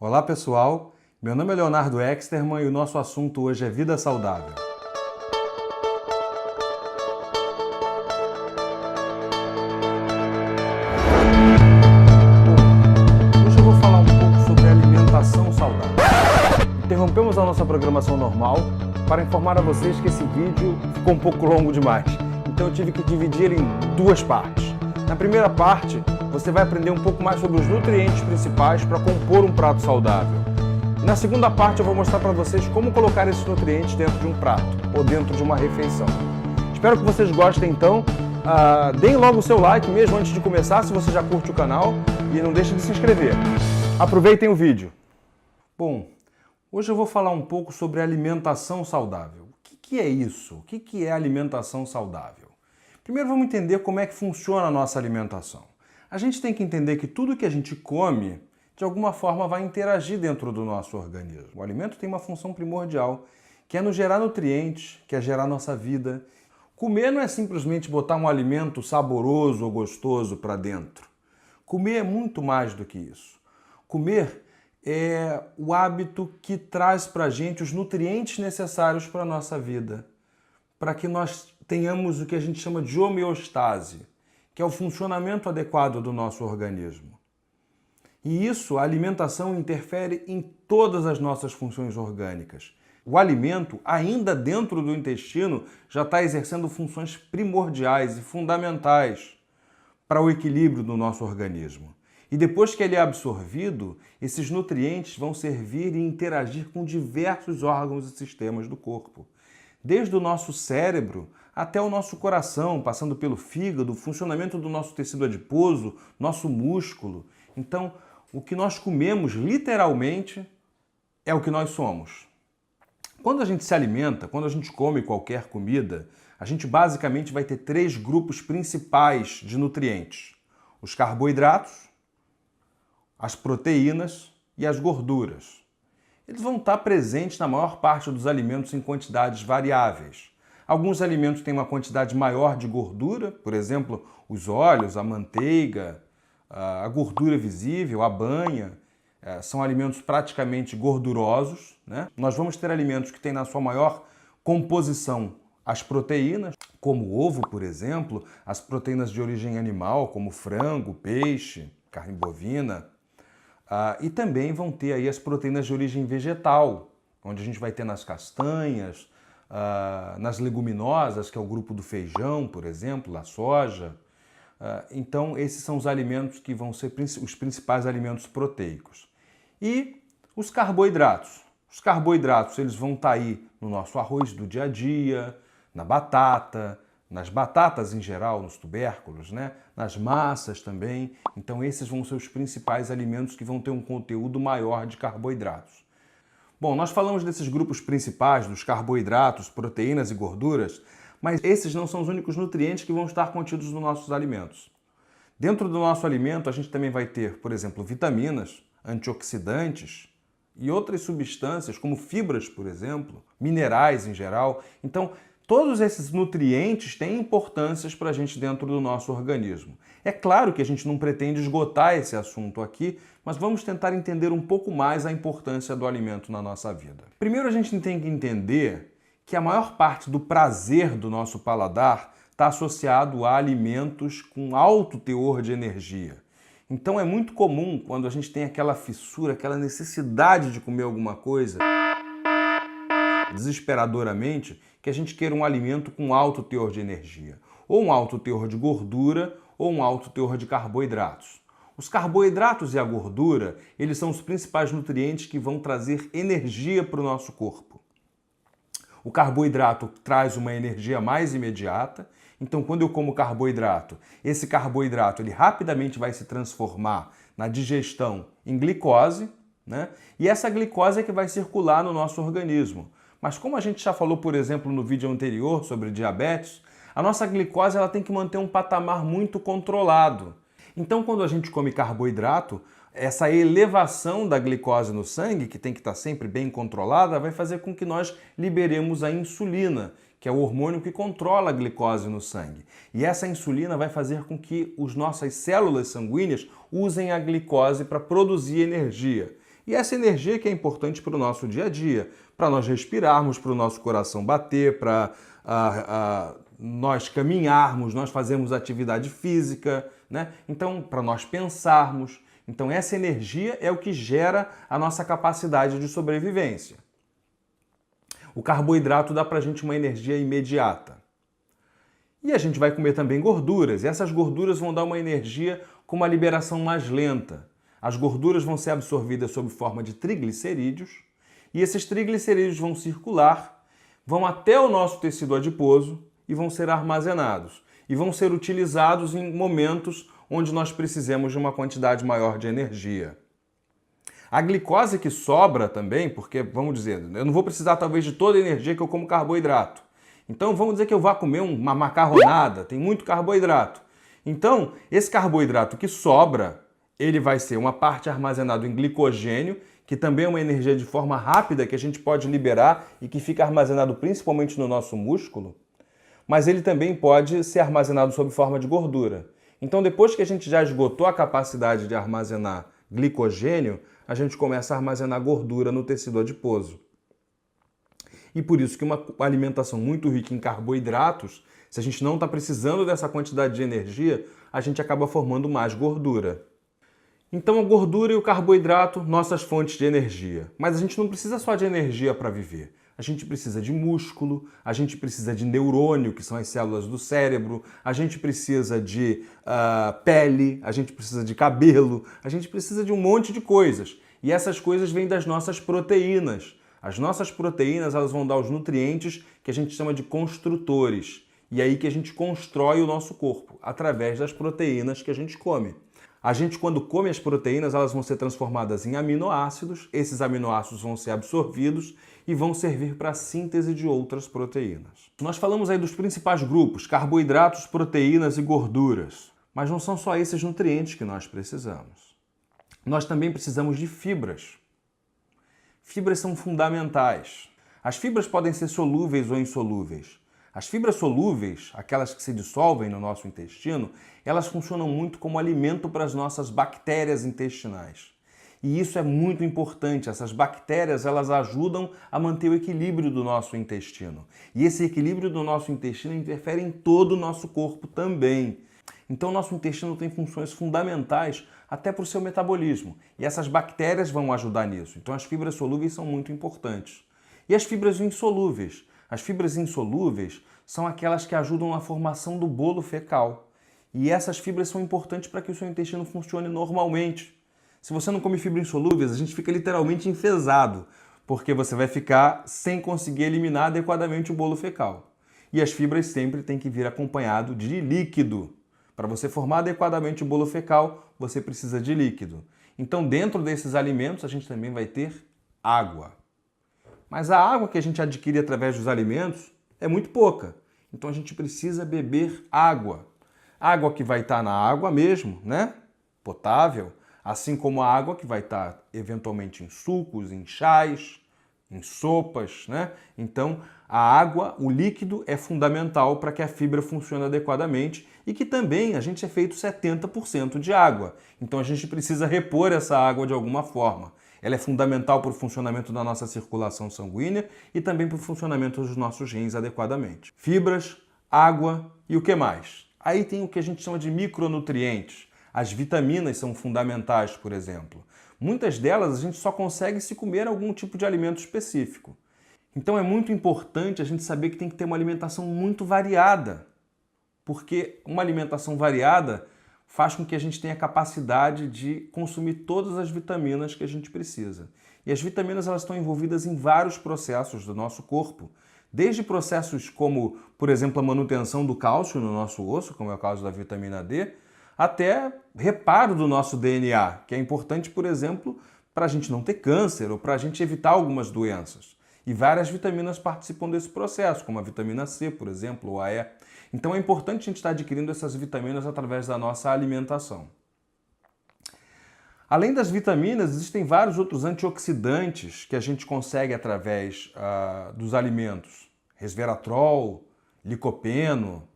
Olá pessoal, meu nome é Leonardo Exterman e o nosso assunto hoje é vida saudável. Hoje eu vou falar um pouco sobre alimentação saudável. Interrompemos a nossa programação normal para informar a vocês que esse vídeo ficou um pouco longo demais, então eu tive que dividir ele em duas partes. Na primeira parte, você vai aprender um pouco mais sobre os nutrientes principais para compor um prato saudável. E na segunda parte eu vou mostrar para vocês como colocar esses nutrientes dentro de um prato ou dentro de uma refeição. Espero que vocês gostem então. Deem logo o seu like mesmo antes de começar, se você já curte o canal, e não deixe de se inscrever. Aproveitem o vídeo. Bom, hoje eu vou falar um pouco sobre alimentação saudável. O que é isso? O que é alimentação saudável? Primeiro vamos entender como é que funciona a nossa alimentação. A gente tem que entender que tudo que a gente come, de alguma forma, vai interagir dentro do nosso organismo. O alimento tem uma função primordial, que é nos gerar nutrientes, que é gerar nossa vida. Comer não é simplesmente botar um alimento saboroso ou gostoso para dentro. Comer é muito mais do que isso. Comer é o hábito que traz para a gente os nutrientes necessários para a nossa vida, para que nós tenhamos o que a gente chama de homeostase, que é o funcionamento adequado do nosso organismo. E isso, a alimentação interfere em todas as nossas funções orgânicas. O alimento, ainda dentro do intestino, já está exercendo funções primordiais e fundamentais para o equilíbrio do nosso organismo. E depois que ele é absorvido, esses nutrientes vão servir e interagir com diversos órgãos e sistemas do corpo. Desde o nosso cérebro até o nosso coração, passando pelo fígado, o funcionamento do nosso tecido adiposo, nosso músculo. Então, o que nós comemos, literalmente, é o que nós somos. Quando a gente se alimenta, quando a gente come qualquer comida, a gente basicamente vai ter três grupos principais de nutrientes: os carboidratos, as proteínas e as gorduras. Eles vão estar presentes na maior parte dos alimentos em quantidades variáveis. Alguns alimentos têm uma quantidade maior de gordura, por exemplo, os óleos, a manteiga, a gordura visível, a banha, são alimentos praticamente gordurosos, né? Nós vamos ter alimentos que têm na sua maior composição as proteínas, como o ovo, por exemplo, as proteínas de origem animal, como frango, peixe, carne bovina, e também vão ter aí as proteínas de origem vegetal, onde a gente vai ter nas castanhas, nas leguminosas, que é o grupo do feijão, por exemplo, a soja. Então, esses são os alimentos que vão ser os principais alimentos proteicos. E os carboidratos. Os carboidratos, eles vão estar aí no nosso arroz do dia a dia, na batata, nas batatas em geral, nos tubérculos, né? Nas massas também. Então, esses vão ser os principais alimentos que vão ter um conteúdo maior de carboidratos. Bom, nós falamos desses grupos principais, dos carboidratos, proteínas e gorduras, mas esses não são os únicos nutrientes que vão estar contidos nos nossos alimentos. Dentro do nosso alimento, a gente também vai ter, por exemplo, vitaminas, antioxidantes e outras substâncias, como fibras, por exemplo, minerais em geral. Então, todos esses nutrientes têm importâncias para a gente dentro do nosso organismo. É claro que a gente não pretende esgotar esse assunto aqui, mas vamos tentar entender um pouco mais a importância do alimento na nossa vida. Primeiro, a gente tem que entender que a maior parte do prazer do nosso paladar está associado a alimentos com alto teor de energia. Então é muito comum, quando a gente tem aquela fissura, aquela necessidade de comer alguma coisa, desesperadoramente, que a gente queira um alimento com alto teor de energia, ou um alto teor de gordura, ou um alto teor de carboidratos. Os carboidratos e a gordura, eles são os principais nutrientes que vão trazer energia para o nosso corpo. O carboidrato traz uma energia mais imediata, então quando eu como carboidrato, esse carboidrato ele rapidamente vai se transformar na digestão em glicose, né? E essa glicose é que vai circular no nosso organismo. Mas como a gente já falou, por exemplo, no vídeo anterior sobre diabetes, a nossa glicose ela tem que manter um patamar muito controlado. Então, quando a gente come carboidrato, essa elevação da glicose no sangue, que tem que estar sempre bem controlada, vai fazer com que nós liberemos a insulina, que é o hormônio que controla a glicose no sangue. E essa insulina vai fazer com que as nossas células sanguíneas usem a glicose para produzir energia. E essa energia que é importante para o nosso dia a dia, para nós respirarmos, para o nosso coração bater, para nós caminharmos, nós fazermos atividade física, né? Então, para nós pensarmos. Então, essa energia é o que gera a nossa capacidade de sobrevivência. O carboidrato dá para a gente uma energia imediata. E a gente vai comer também gorduras, e essas gorduras vão dar uma energia com uma liberação mais lenta. As gorduras vão ser absorvidas sob forma de triglicerídeos, e esses triglicerídeos vão circular, vão até o nosso tecido adiposo e vão ser armazenados. E vão ser utilizados em momentos onde nós precisemos de uma quantidade maior de energia. A glicose que sobra também, porque, vamos dizer, eu não vou precisar talvez de toda a energia que eu como carboidrato. Então vamos dizer que eu vá comer uma macarronada, tem muito carboidrato. Então, esse carboidrato que sobra, ele vai ser uma parte armazenada em glicogênio, que também é uma energia de forma rápida que a gente pode liberar e que fica armazenado principalmente no nosso músculo, mas ele também pode ser armazenado sob forma de gordura. Então, depois que a gente já esgotou a capacidade de armazenar glicogênio, a gente começa a armazenar gordura no tecido adiposo. E por isso que uma alimentação muito rica em carboidratos, se a gente não está precisando dessa quantidade de energia, a gente acaba formando mais gordura. Então a gordura e o carboidrato, nossas fontes de energia. Mas a gente não precisa só de energia para viver. A gente precisa de músculo, a gente precisa de neurônio, que são as células do cérebro, a gente precisa de pele, a gente precisa de cabelo, a gente precisa de um monte de coisas. E essas coisas vêm das nossas proteínas. As nossas proteínas, elas vão dar os nutrientes que a gente chama de construtores. E é aí que a gente constrói o nosso corpo, através das proteínas que a gente come. A gente, quando come as proteínas, elas vão ser transformadas em aminoácidos, esses aminoácidos vão ser absorvidos e vão servir para a síntese de outras proteínas. Nós falamos aí dos principais grupos, carboidratos, proteínas e gorduras. Mas não são só esses nutrientes que nós precisamos. Nós também precisamos de fibras. Fibras são fundamentais. As fibras podem ser solúveis ou insolúveis. As fibras solúveis, aquelas que se dissolvem no nosso intestino, elas funcionam muito como alimento para as nossas bactérias intestinais. E isso é muito importante. Essas bactérias, elas ajudam a manter o equilíbrio do nosso intestino. E esse equilíbrio do nosso intestino interfere em todo o nosso corpo também. Então, o nosso intestino tem funções fundamentais até para o seu metabolismo. E essas bactérias vão ajudar nisso. Então, as fibras solúveis são muito importantes. E as fibras insolúveis? As fibras insolúveis são aquelas que ajudam na formação do bolo fecal. E essas fibras são importantes para que o seu intestino funcione normalmente. Se você não come fibras insolúveis, a gente fica literalmente enfesado, porque você vai ficar sem conseguir eliminar adequadamente o bolo fecal. E as fibras sempre têm que vir acompanhado de líquido. Para você formar adequadamente o bolo fecal, você precisa de líquido. Então, dentro desses alimentos, a gente também vai ter água. Mas a água que a gente adquire através dos alimentos é muito pouca. Então, a gente precisa beber água. Água que vai estar na água mesmo, né? Potável. Assim como a água que vai estar eventualmente em sucos, em chás, em sopas, né? Então, a água, o líquido, é fundamental para que a fibra funcione adequadamente e que também a gente é feito 70% de água. Então, a gente precisa repor essa água de alguma forma. Ela é fundamental para o funcionamento da nossa circulação sanguínea e também para o funcionamento dos nossos rins adequadamente. Fibras, água e o que mais? Aí tem o que a gente chama de micronutrientes. As vitaminas são fundamentais, por exemplo. Muitas delas a gente só consegue se comer algum tipo de alimento específico. Então é muito importante a gente saber que tem que ter uma alimentação muito variada, porque uma alimentação variada faz com que a gente tenha capacidade de consumir todas as vitaminas que a gente precisa. E as vitaminas, elas estão envolvidas em vários processos do nosso corpo, desde processos como, por exemplo, a manutenção do cálcio no nosso osso, como é o caso da vitamina D, até reparo do nosso DNA, que é importante, por exemplo, para a gente não ter câncer ou para a gente evitar algumas doenças. E várias vitaminas participam desse processo, como a vitamina C, por exemplo, ou a E. Então é importante a gente estar adquirindo essas vitaminas através da nossa alimentação. Além das vitaminas, existem vários outros antioxidantes que a gente consegue através dos alimentos. Resveratrol, licopeno,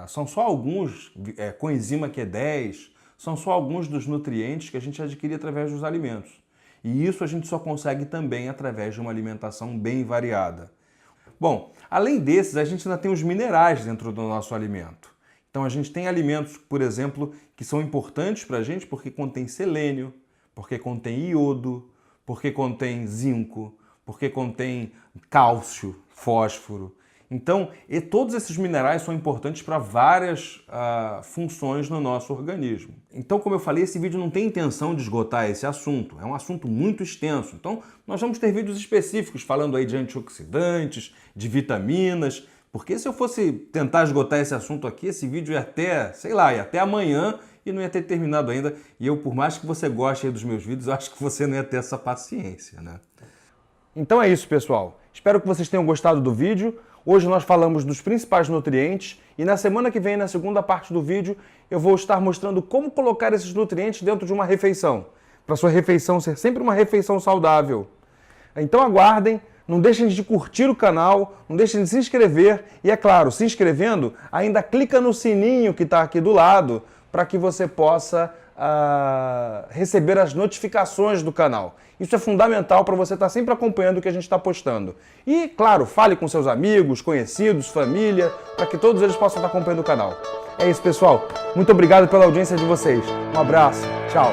são só alguns, coenzima Q10, são só alguns dos nutrientes que a gente adquire através dos alimentos. E isso a gente só consegue também através de uma alimentação bem variada. Bom, além desses, a gente ainda tem os minerais dentro do nosso alimento. Então a gente tem alimentos, por exemplo, que são importantes para a gente porque contém selênio, porque contém iodo, porque contém zinco, porque contém cálcio, fósforo. Então, todos esses minerais são importantes para várias funções no nosso organismo. Então, como eu falei, esse vídeo não tem intenção de esgotar esse assunto. É um assunto muito extenso. Então, nós vamos ter vídeos específicos falando aí de antioxidantes, de vitaminas, porque se eu fosse tentar esgotar esse assunto aqui, esse vídeo ia até, sei lá, ia até amanhã e não ia ter terminado ainda. E eu, por mais que você goste aí dos meus vídeos, eu acho que você não ia ter essa paciência, né? Então é isso, pessoal. Espero que vocês tenham gostado do vídeo. Hoje nós falamos dos principais nutrientes e na semana que vem, na segunda parte do vídeo, eu vou estar mostrando como colocar esses nutrientes dentro de uma refeição, para sua refeição ser sempre uma refeição saudável. Então aguardem, não deixem de curtir o canal, não deixem de se inscrever e, é claro, se inscrevendo, ainda clica no sininho que está aqui do lado para que você possa receber as notificações do canal. Isso é fundamental para você estar sempre acompanhando o que a gente está postando. E, claro, fale com seus amigos, conhecidos, família, para que todos eles possam estar acompanhando o canal. É isso, pessoal. Muito obrigado pela audiência de vocês. Um abraço. Tchau.